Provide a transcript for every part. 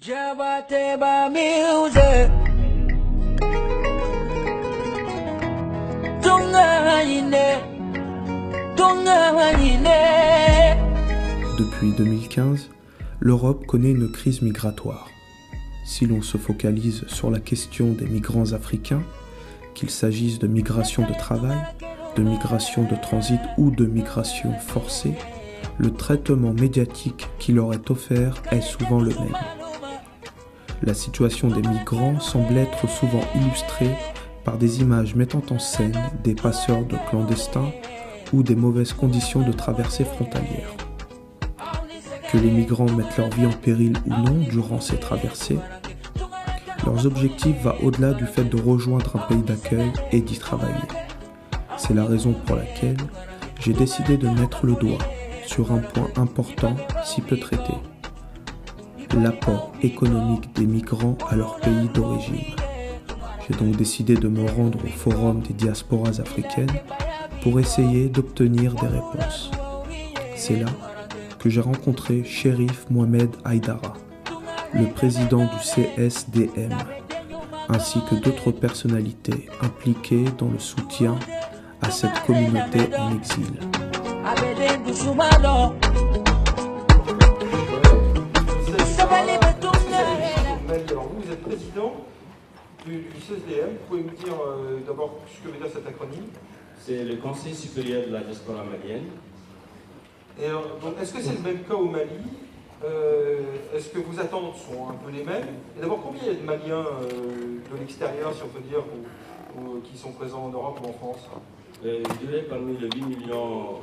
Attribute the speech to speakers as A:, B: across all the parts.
A: Jabateba music.
B: Depuis 2015, l'Europe connaît une crise migratoire. Si l'on se focalise sur la question des migrants africains, qu'il s'agisse de migration de travail, de migration de transit ou de migration forcée, le traitement médiatique qui leur est offert est souvent le même. La situation des migrants semble être souvent illustrée par des images mettant en scène des passeurs de clandestins ou des mauvaises conditions de traversée frontalière. Que les migrants mettent leur vie en péril ou non durant ces traversées, leurs objectifs vont au-delà du fait de rejoindre un pays d'accueil et d'y travailler. C'est la raison pour laquelle j'ai décidé de mettre le doigt sur un point important si peu traité: l'apport économique des migrants à leur pays d'origine. J'ai donc décidé de me rendre au Forum des diasporas africaines pour essayer d'obtenir des réponses. C'est là que j'ai rencontré Cherif Mohamed Aïdara, le président du CSDM, ainsi que d'autres personnalités impliquées dans le soutien à cette communauté en exil.
C: Alors vous êtes président du CSDM. Vous pouvez me dire d'abord ce que veut dire cet acronyme?
D: C'est le Conseil supérieur de la diaspora malienne.
C: Et donc, est-ce que c'est le même cas au Mali? Est-ce que vos attentes sont un peu les mêmes? Et d'abord, combien il y a de Maliens de l'extérieur, si on peut dire, qui sont présents en Europe ou en France?
D: Je dirais parmi les 8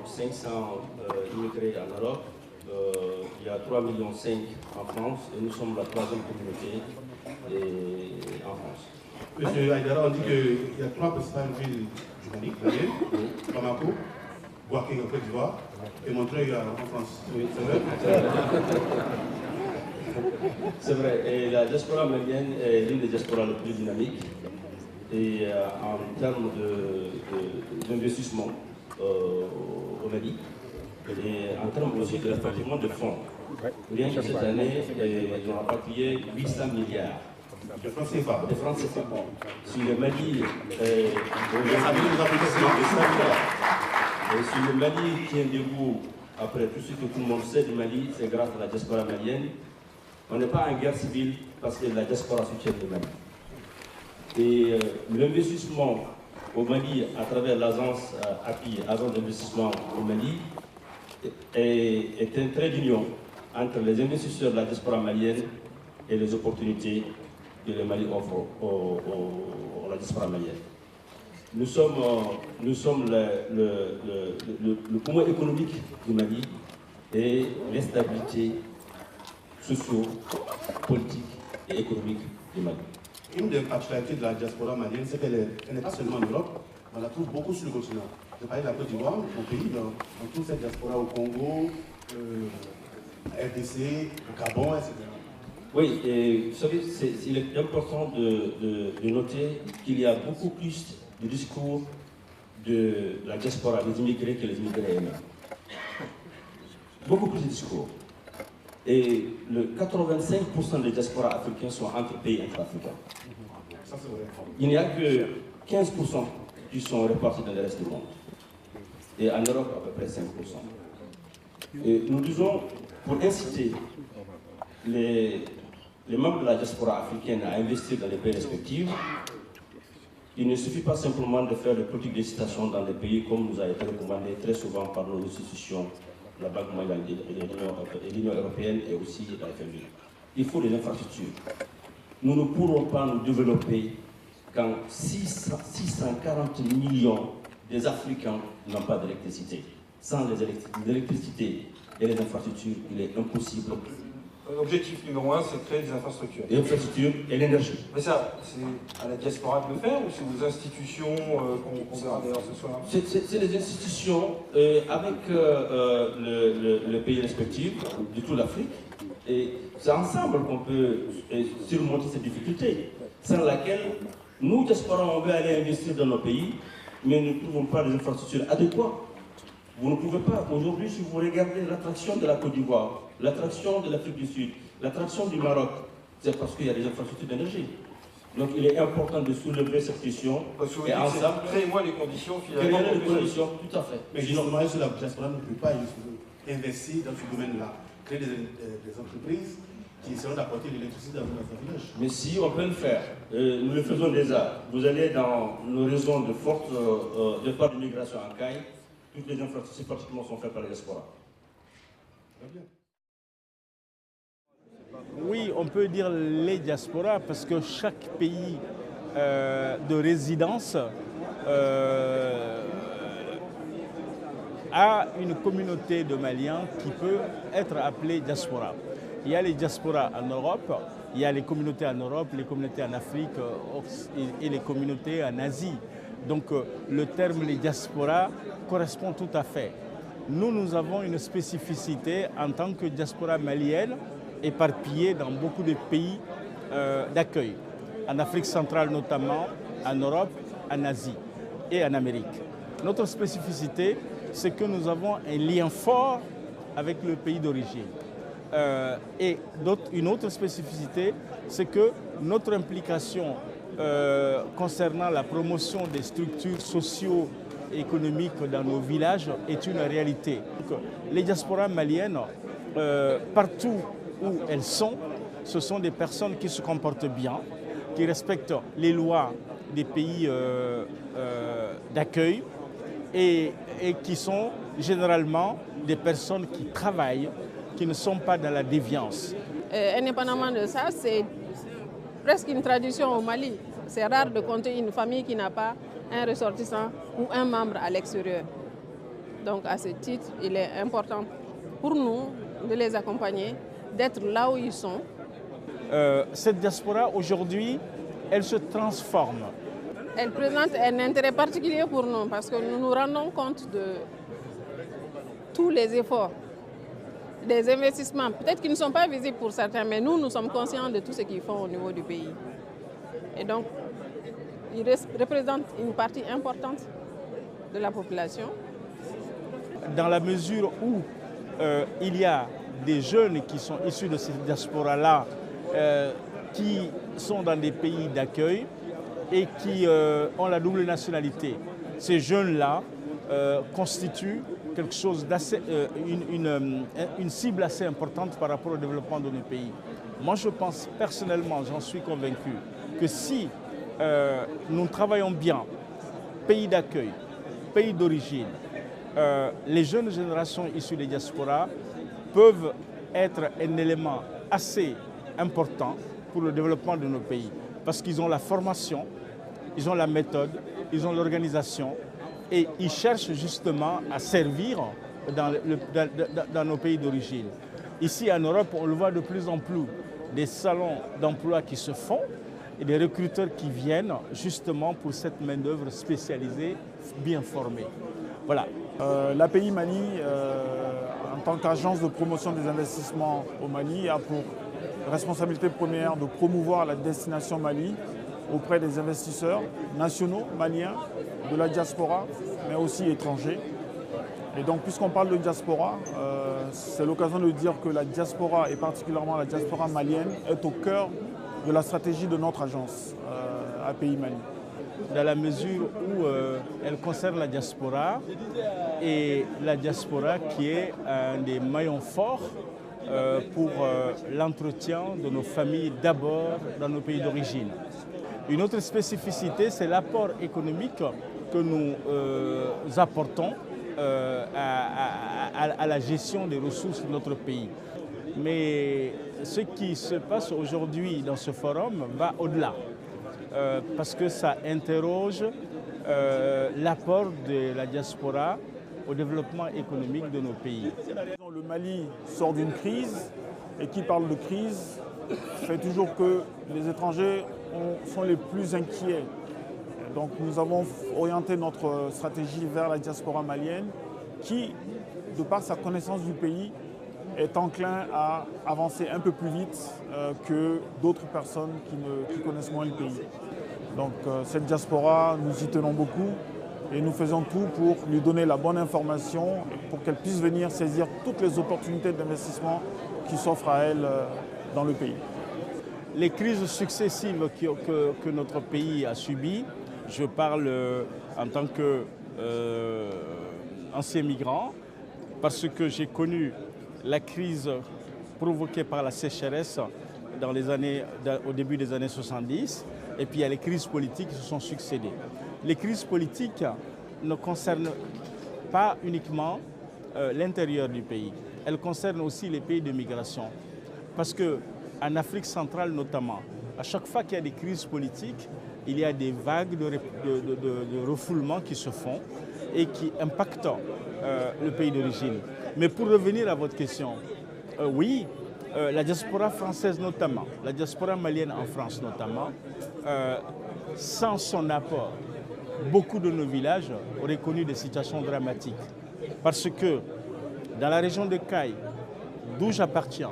D: 500 000 immigrés en Europe, il y a 3,5 millions en France et nous sommes la troisième communauté en France.
E: Monsieur Aïdara, on dit qu'il y a trois principales villes du Mali, Malienne, Bamako, Bouaké en Côte d'Ivoire et Montreuil en France.
D: Oui, c'est vrai. C'est vrai. Et la diaspora malienne est l'une des diasporas les plus dynamiques. Et en termes d'investissement au Mali, et en termes aussi de rapatriement de fonds. Rien que cette année, ils ont rapatrié 800 milliards.
E: De francs CFA.
D: De francs CFA. Si le Mali si le Mali tient debout, après tout ce que tout le monde sait du Mali, c'est grâce à la diaspora malienne. On n'est pas en guerre civile parce que la diaspora soutient le Mali. Et l'investissement au Mali à travers l'agence API, agence d'investissement au Mali, est un trait d'union entre les investisseurs de la diaspora malienne et les opportunités que le Mali offre à la diaspora malienne. Nous sommes le poumon économique du Mali et l'instabilité socio-politique et économique du Mali.
E: Une des particularités de la diaspora malienne, c'est qu'elle n'est pas seulement en Europe, on la trouve beaucoup sur le continent. Je parlais de la Côte d'Ivoire, au pays, dans toute cette diaspora au Congo, RDC, au Gabon, etc.
D: Oui, et vous savez, il est important de noter qu'il y a beaucoup plus de discours de la diaspora, des immigrés, que les immigrés eux-mêmes. Beaucoup plus de discours. Et 85% des diasporas africains sont entre pays intra-africains. Il n'y a que 15% qui sont répartis dans le reste du monde. Et en Europe, à peu près 5%. Et nous disons, pour inciter les membres de la diaspora africaine à investir dans les pays respectifs, il ne suffit pas simplement de faire des politiques d'incitation dans les pays comme nous a été recommandé très souvent par nos institutions, la Banque mondiale et l'Union européenne et aussi la FMI. Il faut des infrastructures. Nous ne pourrons pas nous développer quand 640 millions des Africains n'ont pas d'électricité. Sans l'électricité et les infrastructures, il est impossible.
C: L'objectif numéro 1, c'est de créer des infrastructures.
D: Les infrastructures et l'énergie.
C: Mais ça, c'est à la diaspora de le faire ou c'est aux institutions qu'on verra d'ailleurs ce soir? C'est
D: les institutions avec le pays respectif de toute l'Afrique. Et c'est ensemble qu'on peut surmonter ces difficultés, sans laquelle nous, diaspora, on veut aller investir dans nos pays, mais nous ne trouvons pas les infrastructures adéquates. Vous ne pouvez pas. Aujourd'hui, si vous regardez l'attraction de la Côte d'Ivoire, l'attraction de l'Afrique du Sud, l'attraction du Maroc, C'est parce qu'il y a des infrastructures d'énergie. Donc il est important de soulever cette question.
C: Et ensemble, créez-moi les conditions finalement.
D: Créez les conditions, tout à fait.
E: Mais justement, la diaspora ne peut pas investir dans ce domaine-là, créer des entreprises qui seront d'apporter l'électricité dans notre village.
D: Mais si on peut le faire, nous le faisons déjà. Vous allez dans nos régions de forte départ de migration en Caille, toutes les infrastructures pratiquement sont faites par la diaspora.
A: Oui, on peut dire les diasporas parce que chaque pays de résidence a une communauté de Maliens qui peut être appelée diaspora. Il y a les diasporas en Europe, il y a les communautés en Europe, les communautés en Afrique et les communautés en Asie. Donc le terme les diasporas correspond tout à fait. Nous avons une spécificité en tant que diaspora malienne éparpillée dans beaucoup de pays d'accueil, en Afrique centrale notamment, en Europe, en Asie et en Amérique. Notre spécificité, c'est que nous avons un lien fort avec le pays d'origine. Et une autre spécificité, c'est que notre implication concernant la promotion des structures socio-économiques dans nos villages est une réalité. Donc, les diasporas maliennes, partout où elles sont, ce sont des personnes qui se comportent bien, qui respectent les lois des pays d'accueil et qui sont généralement des personnes qui travaillent, qui ne sont pas dans la déviance.
F: Indépendamment de ça, c'est presque une tradition au Mali. C'est rare de compter une famille qui n'a pas un ressortissant ou un membre à l'extérieur. Donc à ce titre, il est important pour nous de les accompagner, d'être là où ils sont.
A: Cette diaspora, aujourd'hui, elle se transforme.
F: Elle présente un intérêt particulier pour nous parce que nous nous rendons compte de tous les efforts, des investissements, peut-être qu'ils ne sont pas visibles pour certains, mais nous sommes conscients de tout ce qu'ils font au niveau du pays. Et donc, ils représentent une partie importante de la population.
A: Dans la mesure où il y a des jeunes qui sont issus de cette diaspora-là, qui sont dans des pays d'accueil et qui ont la double nationalité. Ces jeunes-là constituent quelque chose d'assez, une cible assez importante par rapport au développement de nos pays. Moi, je pense personnellement, j'en suis convaincu, que si nous travaillons bien, pays d'accueil, pays d'origine, les jeunes générations issues des diasporas peuvent être un élément assez important pour le développement de nos pays. Parce qu'ils ont la formation, ils ont la méthode, ils ont l'organisation et ils cherchent justement à servir dans nos pays d'origine. Ici en Europe, on le voit de plus en plus, des salons d'emploi qui se font et des recruteurs qui viennent justement pour cette main-d'œuvre spécialisée, bien formée. Voilà.
G: L'API Mali, en tant qu'agence de promotion des investissements au Mali, a pour responsabilité première de promouvoir la destination Mali auprès des investisseurs nationaux, maliens, de la diaspora, mais aussi étrangers. Et donc, puisqu'on parle de diaspora, c'est l'occasion de dire que la diaspora, et particulièrement la diaspora malienne, est au cœur de la stratégie de notre agence API Mali.
A: Dans la mesure où elle concerne la diaspora, et la diaspora qui est un des maillons forts pour l'entretien de nos familles d'abord dans nos pays d'origine. Une autre spécificité, c'est l'apport économique que nous apportons à la gestion des ressources de notre pays. Mais ce qui se passe aujourd'hui dans ce forum va au-delà, parce que ça interroge l'apport de la diaspora au développement économique de nos pays.
G: Le Mali sort d'une crise, et qui parle de crise fait toujours que les étrangers sont les plus inquiets. Donc nous avons orienté notre stratégie vers la diaspora malienne qui, de par sa connaissance du pays, est enclin à avancer un peu plus vite que d'autres personnes qui connaissent moins le pays. Donc cette diaspora, nous y tenons beaucoup et nous faisons tout pour lui donner la bonne information pour qu'elle puisse venir saisir toutes les opportunités d'investissement qui s'offrent à elle dans le pays.
A: les crises successives que notre pays a subies, je parle en tant qu'ancien migrant, parce que j'ai connu la crise provoquée par la sécheresse au début des années 70, et puis il y a les crises politiques qui se sont succédées. Les crises politiques ne concernent pas uniquement l'intérieur du pays, elles concernent aussi les pays de migration. Parce qu'en Afrique centrale notamment, à chaque fois qu'il y a des crises politiques, il y a des vagues de refoulement qui se font et qui impactent le pays d'origine. Mais pour revenir à votre question, oui, la diaspora française notamment, la diaspora malienne en France notamment, sans son apport, beaucoup de nos villages auraient connu des situations dramatiques. Parce que dans la région de Caille, d'où j'appartiens,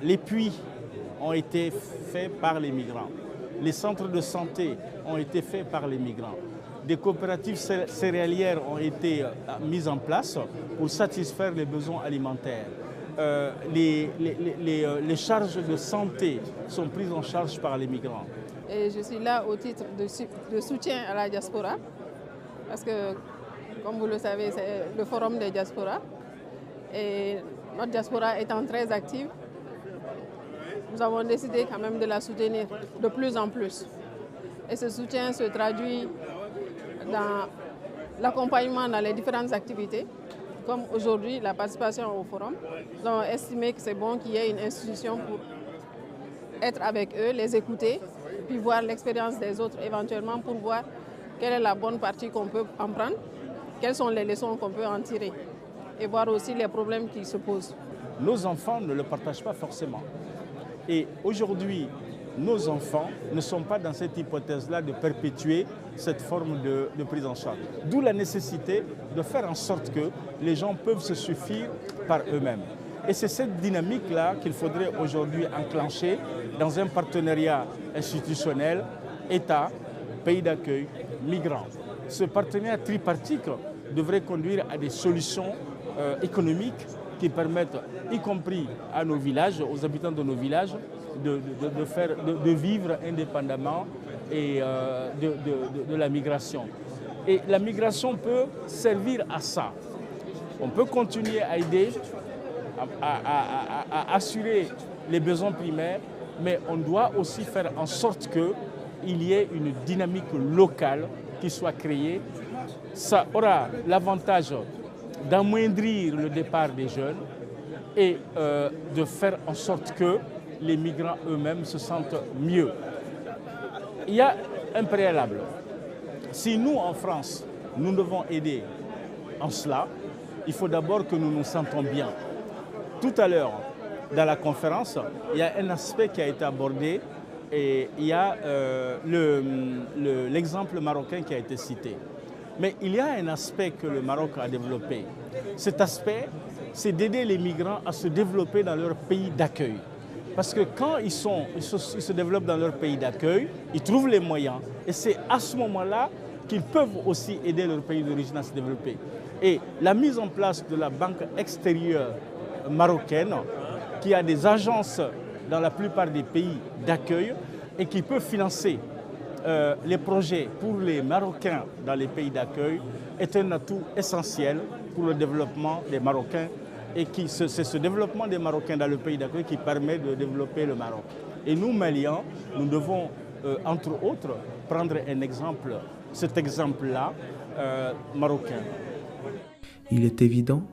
A: les puits ont été faits par les migrants. Les centres de santé ont été faits par les migrants. Des coopératives céréalières ont été mises en place pour satisfaire les besoins alimentaires. Les charges de santé sont prises en charge par les migrants.
F: Et je suis là au titre de soutien à la diaspora, parce que, comme vous le savez, c'est le forum des diasporas. Et notre diaspora étant très active, nous avons décidé quand même de la soutenir de plus en plus. Et ce soutien se traduit dans l'accompagnement dans les différentes activités, comme aujourd'hui la participation au forum. Nous avons estimé que c'est bon qu'il y ait une institution pour être avec eux, les écouter, puis voir l'expérience des autres éventuellement pour voir quelle est la bonne partie qu'on peut en prendre, quelles sont les leçons qu'on peut en tirer et voir aussi les problèmes qui se posent.
A: Nos enfants ne le partagent pas forcément. Et aujourd'hui, nos enfants ne sont pas dans cette hypothèse-là de perpétuer cette forme de prise en charge. D'où la nécessité de faire en sorte que les gens peuvent se suffire par eux-mêmes. Et c'est cette dynamique-là qu'il faudrait aujourd'hui enclencher dans un partenariat institutionnel, État, pays d'accueil, migrants. Ce partenariat tripartite devrait conduire à des solutions économiques qui permettent, y compris à nos villages, aux habitants de nos villages, de vivre indépendamment et de la migration. Et la migration peut servir à ça. On peut continuer à aider, à assurer les besoins primaires, mais on doit aussi faire en sorte qu'il y ait une dynamique locale qui soit créée. Ça aura l'avantage d'amoindrir le départ des jeunes et de faire en sorte que les migrants eux-mêmes se sentent mieux. Il y a un préalable. Si nous, en France, nous devons aider en cela, il faut d'abord que nous nous sentons bien. Tout à l'heure, dans la conférence, il y a un aspect qui a été abordé et il y a l'exemple marocain qui a été cité. Mais il y a un aspect que le Maroc a développé. Cet aspect, c'est d'aider les migrants à se développer dans leur pays d'accueil. Parce que quand ils se développent dans leur pays d'accueil, ils trouvent les moyens. Et c'est à ce moment-là qu'ils peuvent aussi aider leur pays d'origine à se développer. Et la mise en place de la banque extérieure marocaine, qui a des agences dans la plupart des pays d'accueil et qui peut financer les projets pour les Marocains dans les pays d'accueil, est un atout essentiel pour le développement des Marocains. Et c'est ce développement des Marocains dans le pays d'accueil qui permet de développer le Maroc. Et nous, Maliens, nous devons, entre autres, prendre un exemple, cet exemple-là, marocain.
B: Il est évident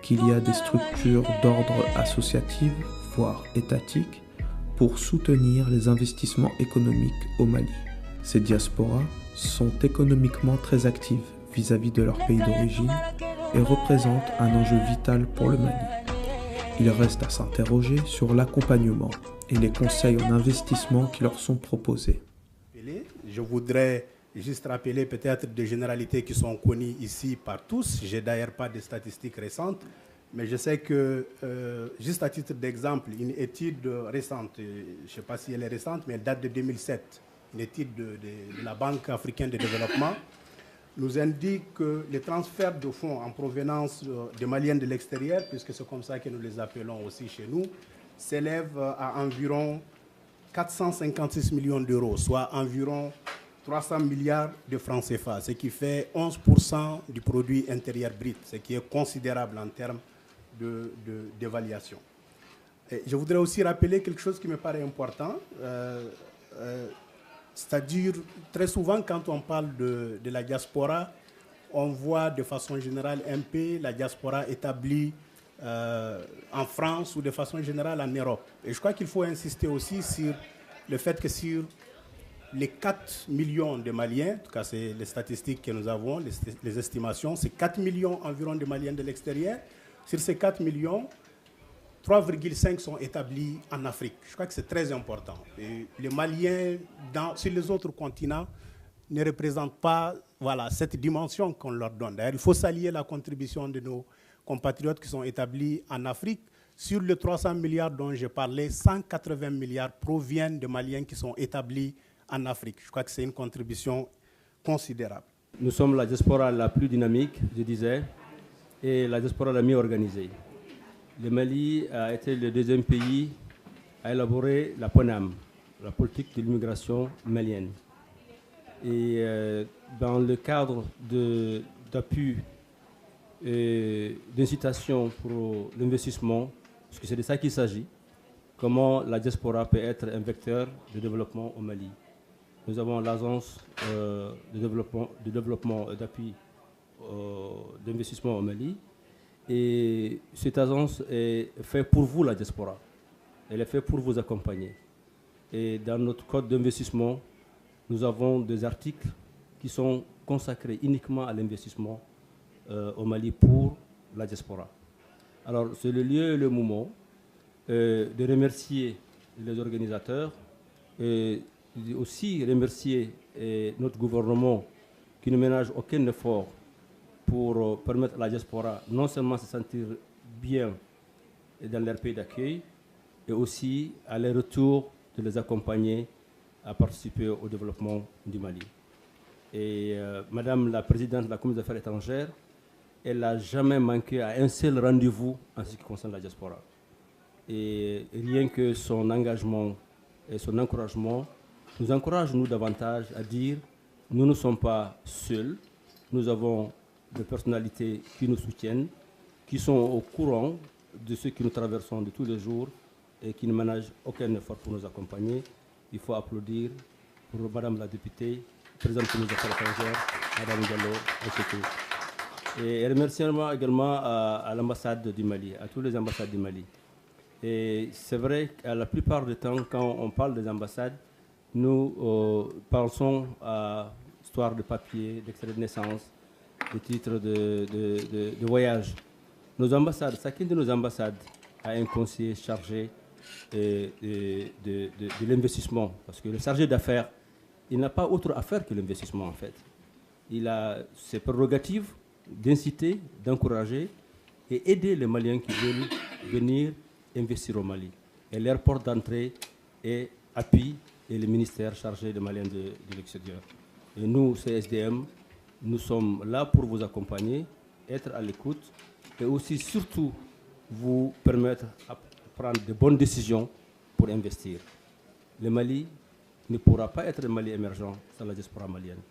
B: qu'il y a des structures d'ordre associatif, voire étatique, pour soutenir les investissements économiques au Mali. Ces diasporas sont économiquement très actives vis-à-vis de leur pays d'origine et représentent un enjeu vital pour le Mali. Il reste à s'interroger sur l'accompagnement et les conseils en investissement qui leur sont proposés.
E: Je voudrais juste rappeler peut-être des généralités qui sont connues ici par tous. Je n'ai d'ailleurs pas de statistiques récentes, mais je sais que, juste à titre d'exemple, une étude récente, je ne sais pas si elle est récente, mais elle date de 2007, une étude de la Banque africaine de développement, nous indique que les transferts de fonds en provenance des Maliens de l'extérieur, puisque c'est comme ça que nous les appelons aussi chez nous, s'élèvent à environ 456 millions d'euros, soit environ 300 milliards de francs CFA, ce qui fait 11% du produit intérieur brut, ce qui est considérable en termes d'évaluation. Je voudrais aussi rappeler quelque chose qui me paraît important, c'est-à-dire très souvent quand on parle de la diaspora, on voit de façon générale un peu la diaspora établie en France ou de façon générale en Europe. Et je crois qu'il faut insister aussi sur le fait que sur les 4 millions de Maliens, en tout cas c'est les statistiques que nous avons, les estimations, c'est 4 millions environ de Maliens de l'extérieur. Sur ces 4 millions, 3,5 sont établis en Afrique. Je crois que c'est très important. Et les Maliens sur les autres continents ne représentent pas cette dimension qu'on leur donne. D'ailleurs, il faut saluer la contribution de nos compatriotes qui sont établis en Afrique. Sur les 300 milliards dont j'ai parlé, 180 milliards proviennent de Maliens qui sont établis en Afrique. Je crois que c'est une contribution considérable.
D: Nous sommes la diaspora la plus dynamique, je disais, et la diaspora la mieux organisée. Le Mali a été le deuxième pays à élaborer la PONAM, la politique de l'immigration malienne. Et dans le cadre d'appui et d'incitation pour l'investissement, parce que c'est de ça qu'il s'agit, comment la diaspora peut être un vecteur de développement au Mali. Nous avons l'agence de développement d'appui d'investissement au Mali. Et cette agence est faite pour vous, la diaspora. Elle est faite pour vous accompagner. Et dans notre code d'investissement, nous avons des articles qui sont consacrés uniquement à l'investissement au Mali pour la diaspora. Alors, c'est le lieu et le moment de remercier les organisateurs et aussi remercier notre gouvernement qui ne ménage aucun effort pour permettre à la diaspora non seulement de se sentir bien dans leur pays d'accueil, et aussi à leur retour de les accompagner à participer au développement du Mali. Et Madame la Présidente de la Commission des Affaires étrangères, elle n'a jamais manqué à un seul rendez-vous en ce qui concerne la diaspora. Et rien que son engagement et son encouragement nous encourage, nous, davantage à dire nous ne sommes pas seuls, nous avons des personnalités qui nous soutiennent, qui sont au courant de ce que nous traversons de tous les jours et qui ne ménagent aucun effort pour nous accompagner. Il faut applaudir pour Madame la députée, présidente de la Commission des Affaires étrangères, Madame Diallo, etc. Et remerciement également à l'ambassade du Mali, à tous les ambassades du Mali. Et c'est vrai qu'à la plupart du temps, quand on parle des ambassades, nous pensons à histoire de papier, d'extrait de naissance, des titres de voyage. Nos ambassades, chacune de nos ambassades a un conseiller chargé de l'investissement. Parce que le chargé d'affaires, il n'a pas autre affaire que l'investissement en fait. Il a ses prérogatives d'inciter, d'encourager et aider les Maliens qui veulent venir investir au Mali. Et leur porte d'entrée est appui et le ministère chargé des Maliens de l'extérieur. Et nous, CSDM, nous sommes là pour vous accompagner, être à l'écoute et aussi surtout vous permettre de prendre de bonnes décisions pour investir. Le Mali ne pourra pas être un Mali émergent sans la diaspora malienne.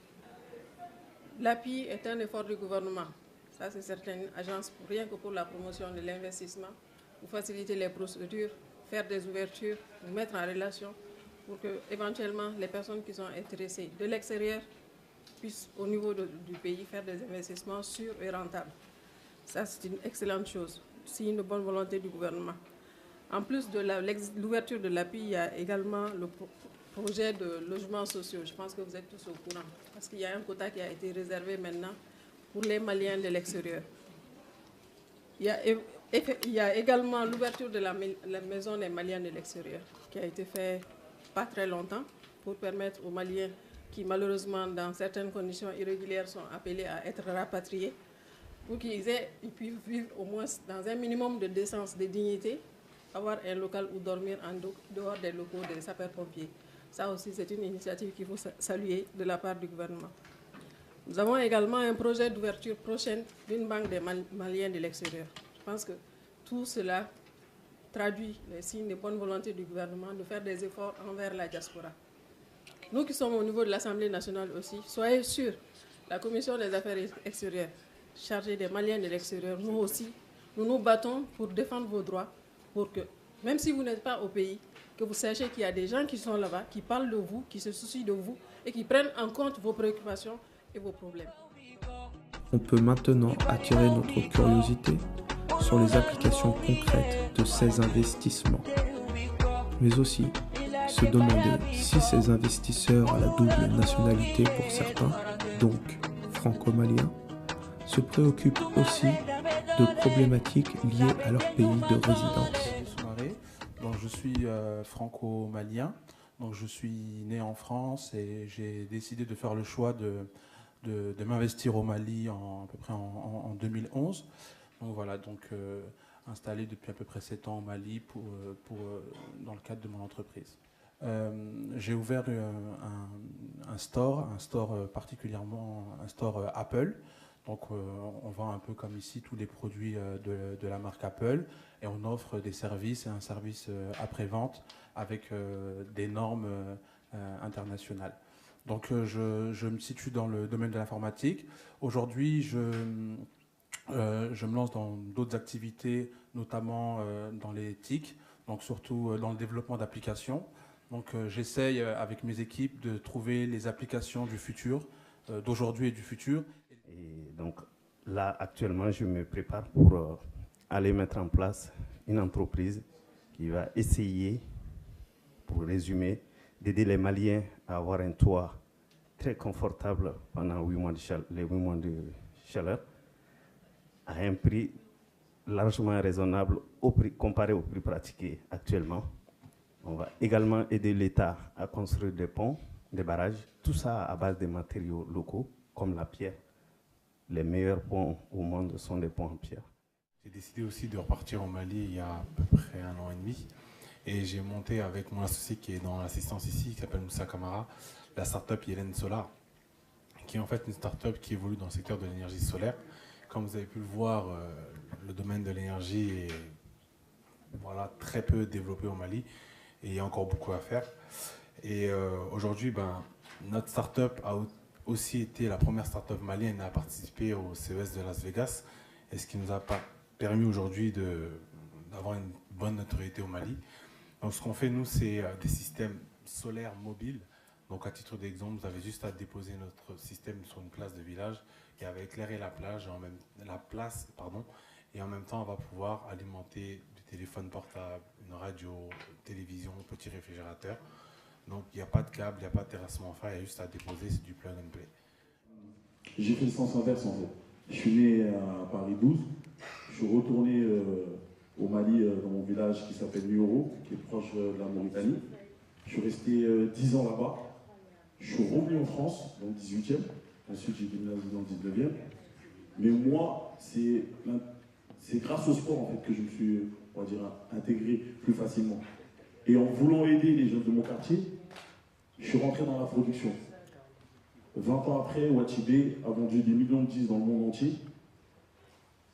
F: L'appui est un effort du gouvernement. Ça, c'est certaines agences, rien que pour la promotion de l'investissement, pour faciliter les procédures, faire des ouvertures, nous mettre en relation pour que, éventuellement, les personnes qui sont intéressées de l'extérieur puissent, au niveau du pays, faire des investissements sûrs et rentables. Ça, c'est une excellente chose. C'est une bonne volonté du gouvernement. En plus de l'ouverture de l'appui, il y a également le projet de logements sociaux. Je pense que vous êtes tous au courant. Parce qu'il y a un quota qui a été réservé maintenant pour les Maliens de l'extérieur. Il y a également l'ouverture de la maison des Maliens de l'extérieur, qui a été faite pas très longtemps, pour permettre aux Maliens qui, malheureusement, dans certaines conditions irrégulières, sont appelés à être rapatriés, pour qu'ils puissent vivre au moins dans un minimum de décence, de dignité, avoir un local où dormir en dehors des locaux des sapeurs-pompiers. Ça aussi, c'est une initiative qu'il faut saluer de la part du gouvernement. Nous avons également un projet d'ouverture prochaine d'une banque des Maliens de l'extérieur. Je pense que tout cela traduit les signes de bonne volonté du gouvernement de faire des efforts envers la diaspora. Nous qui sommes au niveau de l'Assemblée nationale aussi, soyez sûrs, la Commission des affaires extérieures, chargée des Maliens de l'extérieur, nous aussi, nous nous battons pour défendre vos droits, pour que, même si vous n'êtes pas au pays, que vous sachiez qu'il y a des gens qui sont là-bas, qui parlent de vous, qui se soucient de vous et qui prennent en compte vos préoccupations et vos problèmes.
B: On peut maintenant attirer notre curiosité sur les applications concrètes de ces investissements, mais aussi se demander si ces investisseurs à la double nationalité pour certains, donc franco-maliens, se préoccupent aussi de problématiques liées à leur pays de résidence.
H: Donc, je suis franco-malien, donc je suis né en France et j'ai décidé de faire le choix de m'investir au Mali à peu près en 2011. Donc voilà, installé depuis à peu près 7 ans au Mali dans le cadre de mon entreprise. J'ai ouvert un store particulièrement un store Apple. Donc on vend un peu comme ici tous les produits de la marque Apple et on offre des services et un service après-vente avec des normes internationales. Donc je me situe dans le domaine de l'informatique. Aujourd'hui, je me lance dans d'autres activités, notamment dans les TIC, donc surtout dans le développement d'applications. Donc j'essaye avec mes équipes de trouver les applications du futur, d'aujourd'hui et du futur.
I: Et donc là, actuellement, je me prépare pour aller mettre en place une entreprise qui va essayer, pour résumer, d'aider les Maliens à avoir un toit très confortable pendant les 8 mois de chaleur, à un prix largement raisonnable comparé au prix pratiqué actuellement. On va également aider l'État à construire des ponts, des barrages, tout ça à base de matériaux locaux, comme la pierre. Les meilleurs ponts au monde sont des ponts en pierre.
H: J'ai décidé aussi de repartir au Mali il y a à peu près 1 an et demi. Et j'ai monté avec mon associé qui est dans l'assistance ici, qui s'appelle Moussa Kamara, la start-up Yelen Solar, qui est en fait une start-up qui évolue dans le secteur de l'énergie solaire. Comme vous avez pu le voir, le domaine de l'énergie est très peu développé au Mali et il y a encore beaucoup à faire. Et aujourd'hui, notre start-up a aussi été la première start-up malienne à participer au CES de Las Vegas, et ce qui nous a permis aujourd'hui d'avoir une bonne notoriété au Mali. Donc ce qu'on fait, nous, c'est des systèmes solaires mobiles. Donc à titre d'exemple, vous avez juste à déposer notre système sur une place de village qui va éclairer la place, et en même temps, on va pouvoir alimenter du téléphone portable, une radio, télévision, petit réfrigérateur. Donc il n'y a pas de câble, il n'y a pas de terrassement en fer, il y a juste à déposer, c'est du plug and play.
J: J'ai fait le sens inverse en fait. Je suis né à Paris 12, je suis retourné au Mali dans mon village qui s'appelle Nioro, qui est proche de la Mauritanie. Je suis resté 10 ans là-bas. Je suis revenu en France, dans le 18e. Ensuite j'ai déménagé dans le 19e. Mais moi, c'est grâce au sport en fait que je me suis, on va dire, intégré plus facilement. Et en voulant aider les jeunes de mon quartier, je suis rentré dans la production. 20 ans après, Wachibé a vendu des millions de disques dans le monde entier,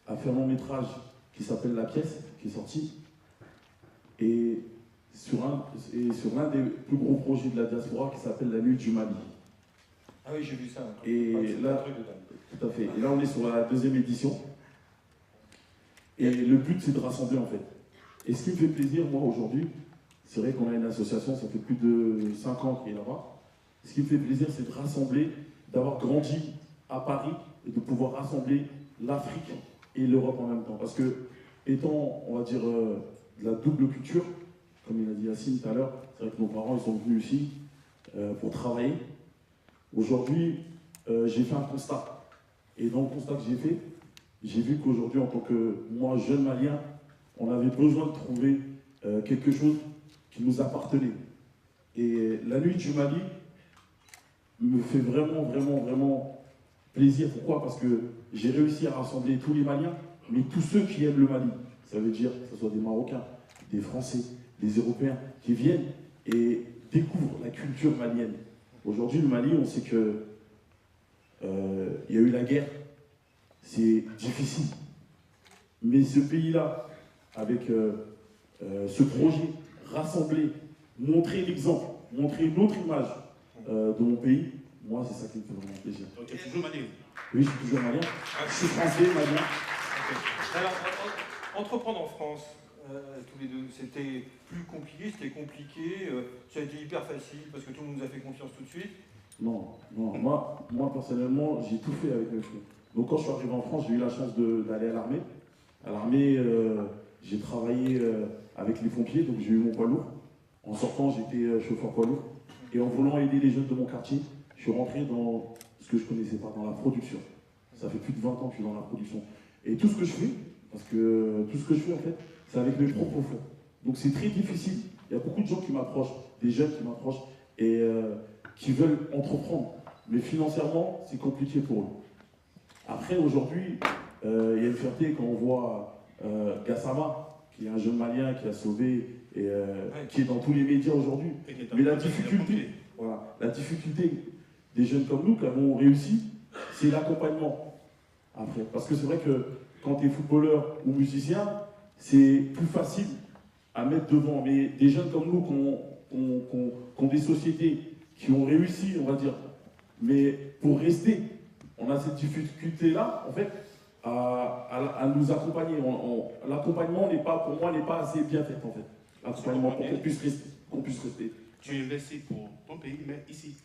J: a fait un long métrage qui s'appelle La Pièce, qui est sorti. Et sur l'un des plus gros projets de la diaspora qui s'appelle La Nuit du Mali.
C: Ah oui, j'ai vu ça.
J: Et là, tout à fait. Et là, on est sur la 2e édition. Et le but, c'est de rassembler en fait. Et ce qui me fait plaisir, moi, aujourd'hui, c'est vrai qu'on a une association, ça fait plus de 5 ans qu'il est là-bas. Ce qui me fait plaisir, c'est de rassembler, d'avoir grandi à Paris et de pouvoir rassembler l'Afrique et l'Europe en même temps. Parce que, étant, on va dire, de la double culture, comme il a dit Yacine tout à l'heure, c'est vrai que nos parents, ils sont venus ici pour travailler. Aujourd'hui, j'ai fait un constat. Et dans le constat que j'ai fait, j'ai vu qu'aujourd'hui, en tant que moi, jeune Malien, on avait besoin de trouver quelque chose qui nous appartenait. Et la nuit du Mali me fait vraiment, vraiment, vraiment plaisir. Pourquoi? Parce que j'ai réussi à rassembler tous les Maliens, mais tous ceux qui aiment le Mali. Ça veut dire que ce soit des Marocains, des Français, des Européens, qui viennent et découvrent la culture malienne. Aujourd'hui, le Mali, on sait que il y a eu la guerre, c'est difficile. Mais ce pays-là, avec ce projet, rassembler, montrer l'exemple, montrer une autre image de mon pays, moi, c'est ça qui me fait vraiment plaisir.
K: Tu es toujours malien?
J: Oui, je suis toujours malien. Je suis français, malien.
C: Alors, entreprendre en France, tous les deux, c'était plus compliqué, c'était compliqué, ça a été hyper facile parce que tout le monde nous a fait confiance tout de suite.
J: Non, moi personnellement, j'ai tout fait avec mes frères. Donc quand je suis arrivé en France, j'ai eu la chance d'aller à l'armée. À l'armée, j'ai travaillé avec les pompiers, donc j'ai eu mon poids lourd. En sortant, j'étais chauffeur poids lourd. Et en voulant aider les jeunes de mon quartier, je suis rentré dans ce que je ne connaissais pas, dans la production. Ça fait plus de 20 ans que je suis dans la production. Et tout ce que je fais, parce que tout ce que je fais en fait, c'est avec mes propres fonds. Donc c'est très difficile. Il y a beaucoup de gens qui m'approchent, des jeunes qui m'approchent et qui veulent entreprendre. Mais financièrement, c'est compliqué pour eux. Après, aujourd'hui, il y a une fierté quand on voit Gassama, qui est un jeune malien qui a sauvé et qui est dans tous les médias aujourd'hui. Mais la difficulté, voilà, la difficulté des jeunes comme nous qui avons réussi, c'est l'accompagnement. Après, parce que c'est vrai que quand tu es footballeur ou musicien, c'est plus facile à mettre devant. Mais des jeunes comme nous qui ont des sociétés qui ont réussi, on va dire, mais pour rester, on a cette difficulté-là, en fait, à nous accompagner. L'accompagnement n'est pas, pour moi, n'est pas assez bien fait, en fait. L'accompagnement pour qu'on puisse rester.
K: Tu investis pour ton pays, mais ici?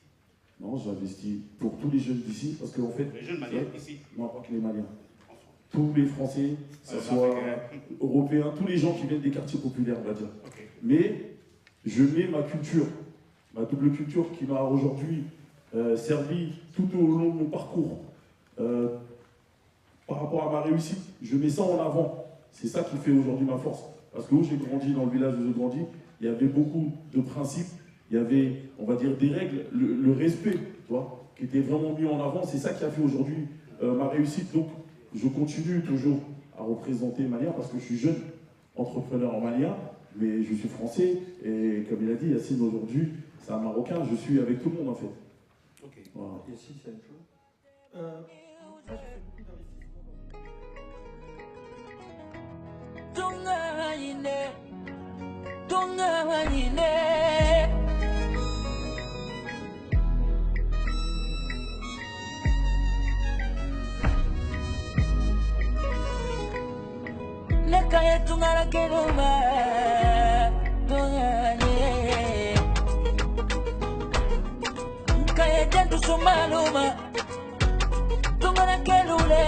J: Non, j'investis pour tous les jeunes d'ici, parce qu'en fait...
K: Les jeunes maliens ici?
J: Non, pas que les Maliens. Tous les Français, que ce soit Européens, tous les gens qui viennent des quartiers populaires, on va dire.
K: Okay.
J: Mais je mets ma culture, ma double culture qui m'a aujourd'hui servi tout au long de mon parcours. Par rapport à ma réussite, je mets ça en avant. C'est ça qui fait aujourd'hui ma force. Parce que où j'ai grandi, dans le village où j'ai grandi, il y avait beaucoup de principes, il y avait, on va dire, des règles, le respect, tu vois, qui était vraiment mis en avant. C'est ça qui a fait aujourd'hui ma réussite. Donc, je continue toujours à représenter Malien parce que je suis jeune entrepreneur en malien, mais je suis français. Et comme il a dit, Yacine, aujourd'hui, c'est un Marocain. Je suis avec tout le monde, en fait.
C: Ok.
J: Voilà.
C: Yacine, c'est la même chose.
L: Nekaya tungara keluma, tungane. Kaya jantu sumaluma, tungara kelule.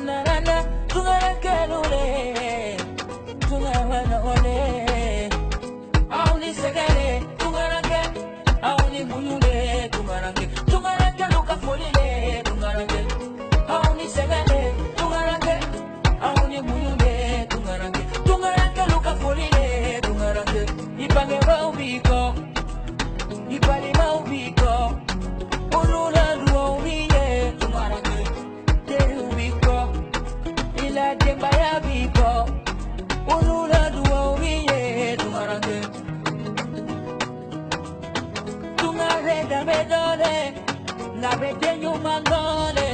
L: Narana tungara kelule, tungara ole. Auni segale, tungara ke, auni muyule, tungara ke, tungara ke luka folile, tungara ke, auni segale. Ipange maubiko, ipali maubiko, ulula duowiye, tumarake, te ubiko, ila jemba ya biko, ulula duowiye, tumarake. Tungare da bedole, na bedenyu mangole.